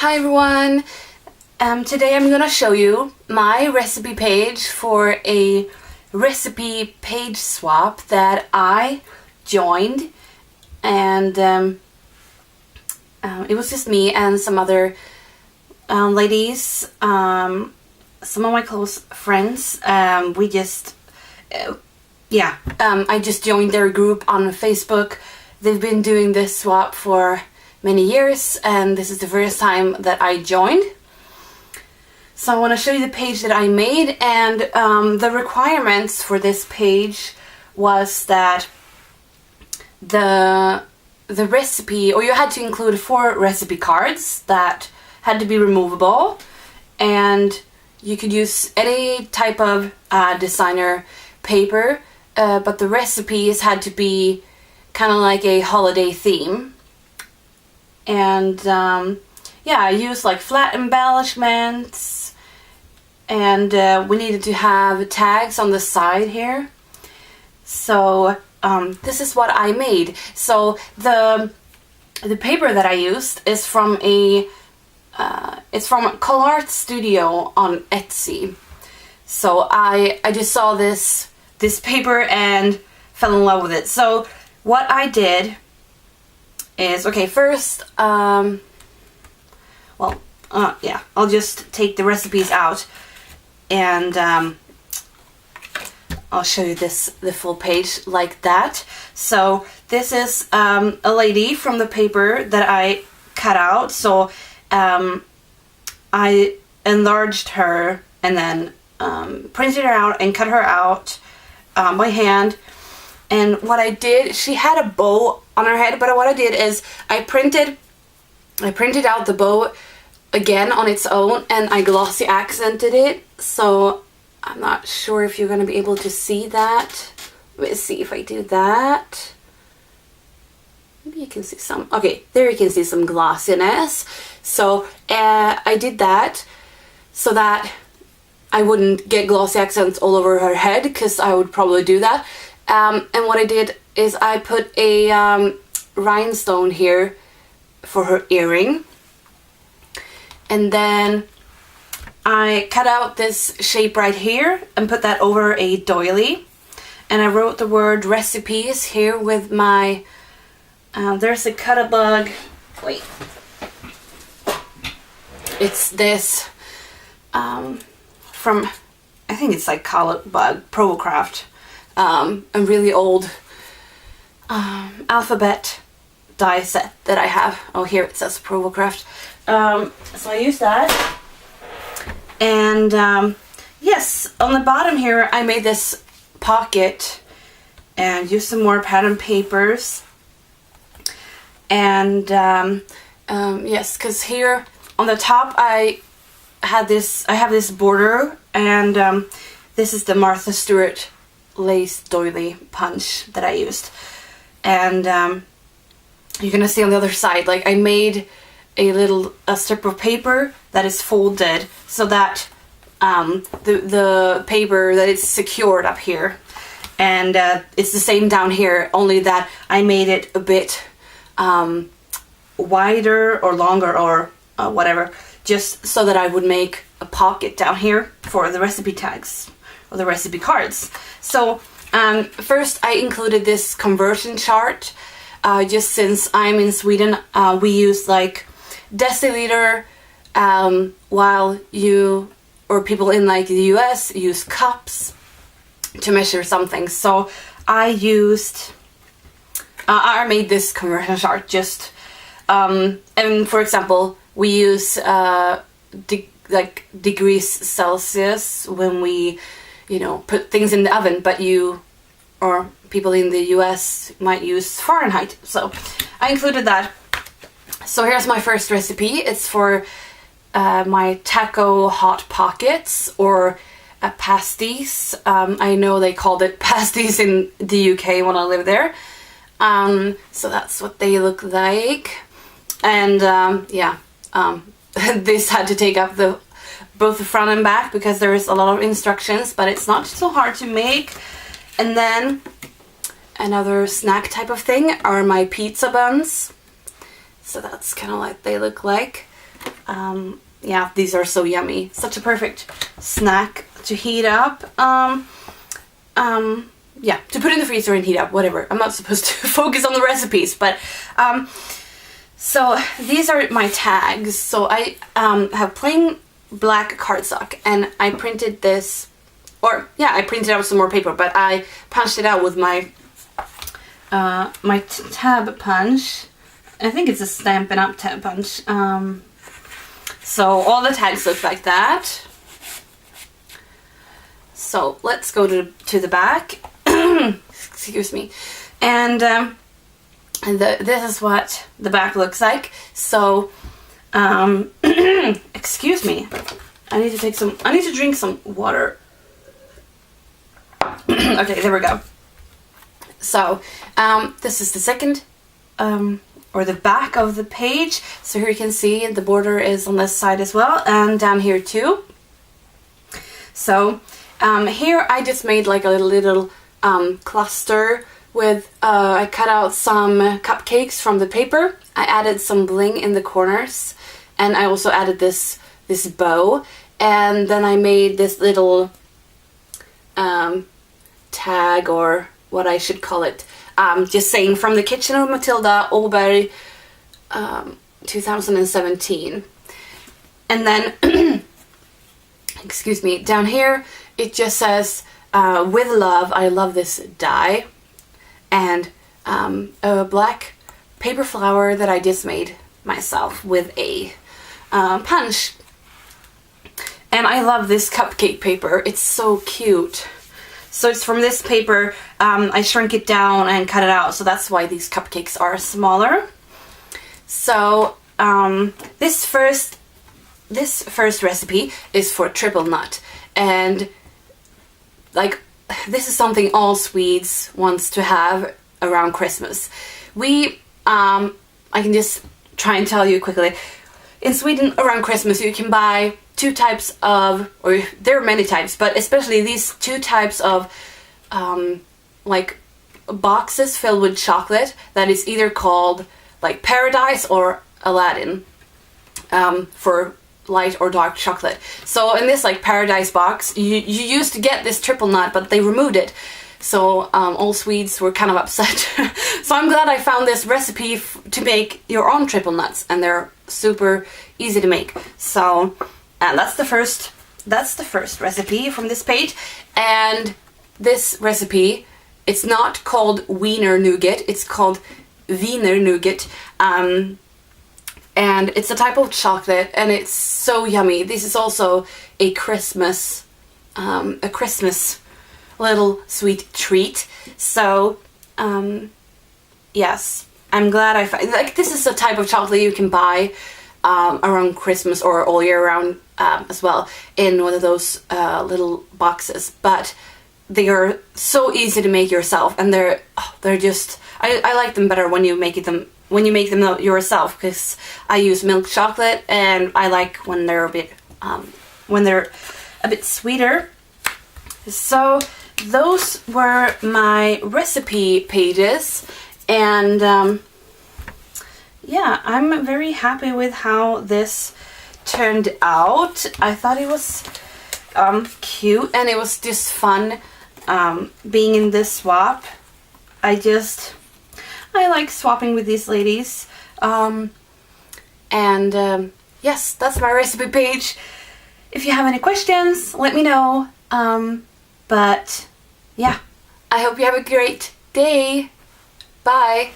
Hi everyone! Today I'm gonna show you my recipe page for a recipe page swap that I joined, and it was just me and some other ladies, some of my close friends. I just joined their group on Facebook. They've been doing this swap for many years, and this is the first time that I joined. So I want to show you the page that I made, and the requirements for this page was that the recipe, or you had to include 4 recipe cards that had to be removable, and you could use any type of designer paper, but the recipes had to be kind of like a holiday theme. And I used like flat embellishments, and we needed to have tags on the side here. So this is what I made. So the paper that I used is from it's from ColArt Studio on Etsy. So I just saw this paper and fell in love with it. So what I did is, okay, first, I'll just take the recipes out, and I'll show you the full page like that. So this is a lady from the paper that I cut out. So I enlarged her and then printed her out and cut her out by hand. And what I did, she had a bow on her head, but what I did is I printed out the bow again on its own, and I glossy accented it. So I'm not sure if you're going to be able to see that. Let's see if I do that. Maybe you can see some. Okay, there you can see some glossiness. So I did that so that I wouldn't get glossy accents all over her head, because I would probably do that. And what I did is I put a rhinestone here for her earring, and then I cut out this shape right here and put that over a doily, and I wrote the word recipes here with my there's a cut-a-bug, wait, it's this from, I think it's like cut-a-bug, ProvoCraft. A really old alphabet die set that I have. Oh, here it says ProvoCraft. So I use that. And yes, on the bottom here I made this pocket and used some more pattern papers. And yes, because here on the top I have this border, and this is the Martha Stewart lace doily punch that I used. And you're gonna see on the other side, like I made a strip of paper that is folded so that the paper that is secured up here, and it's the same down here, only that I made it a bit wider or longer or whatever, just so that I would make a pocket down here for the recipe tags or the recipe cards. So first I included this conversion chart, just since I'm in Sweden, we use like deciliter, while you or people in like the US use cups to measure something. So I made this conversion chart just and for example we use degrees Celsius when we put things in the oven, but you or people in the US might use Fahrenheit. So I included that. So here's my first recipe. It's for my taco hot pockets, or pasties. I know they called it pasties in the UK when I lived there. So that's what they look like. And this had to take up both the front and back because there is a lot of instructions, but it's not so hard to make. And then another snack type of thing are my pizza buns. So that's kind of like they look like. yeah, these are so yummy. Such a perfect snack to heat up. Yeah, to put in the freezer and heat up, whatever. I'm not supposed to focus on the recipes, but so these are my tags. So I have plain black cardstock, and I printed this, or yeah, I printed out some more paper, but I punched it out with my my tab punch. I think it's a Stampin' Up! Tab punch. So all the tags look like that. So let's go to the back. Excuse me. And this is what the back looks like. So, excuse me. I need to drink some water. Okay, there we go. So, this is the second, or the back of the page. So here you can see the border is on this side as well, and down here too. So, here I just made like a little cluster with, I cut out some cupcakes from the paper. I added some bling in the corners, and I also added this bow, and then I made this little tag, or what I should call it, just saying from the kitchen of Matilda, Åberg, 2017. And then, excuse me, down here it just says, with love, I love this die, and a black paper flower that I just made myself with a punch. And I love this cupcake paper. It's so cute. So it's from this paper. I shrink it down and cut it out, so that's why these cupcakes are smaller. So this first recipe is for triple nut, and like, this is something all Swedes wants to have around Christmas. We, I can just try and tell you quickly. In Sweden, around Christmas, you can buy two types of, or there are many types, but especially these two types of, like, boxes filled with chocolate that is either called, like, Paradise or Aladdin, for light or dark chocolate. So in this like Paradise box, you used to get this triple nut, but they removed it. So all Swedes were kind of upset. So I'm glad I found this recipe to make your own triple nuts, and they're super easy to make. So that's the first recipe from this page. And this recipe, it's not called Wiener Nougat, it's called Wiener Nougat. And it's a type of chocolate, and it's so yummy. This is also a Christmas little sweet treat. So, yes, I'm glad I found, like, this is a type of chocolate you can buy around Christmas or all year round as well, in one of those little boxes. But they are so easy to make yourself, and they're just, I like them better when you make them yourself, because I use milk chocolate, and I like when they're a bit sweeter. So those were my recipe pages, and yeah, I'm very happy with how this turned out. I thought it was cute, and it was just fun being in this swap. I like swapping with these ladies. Yes, that's my recipe page. If you have any questions, let me know. But yeah, I hope you have a great day. Bye.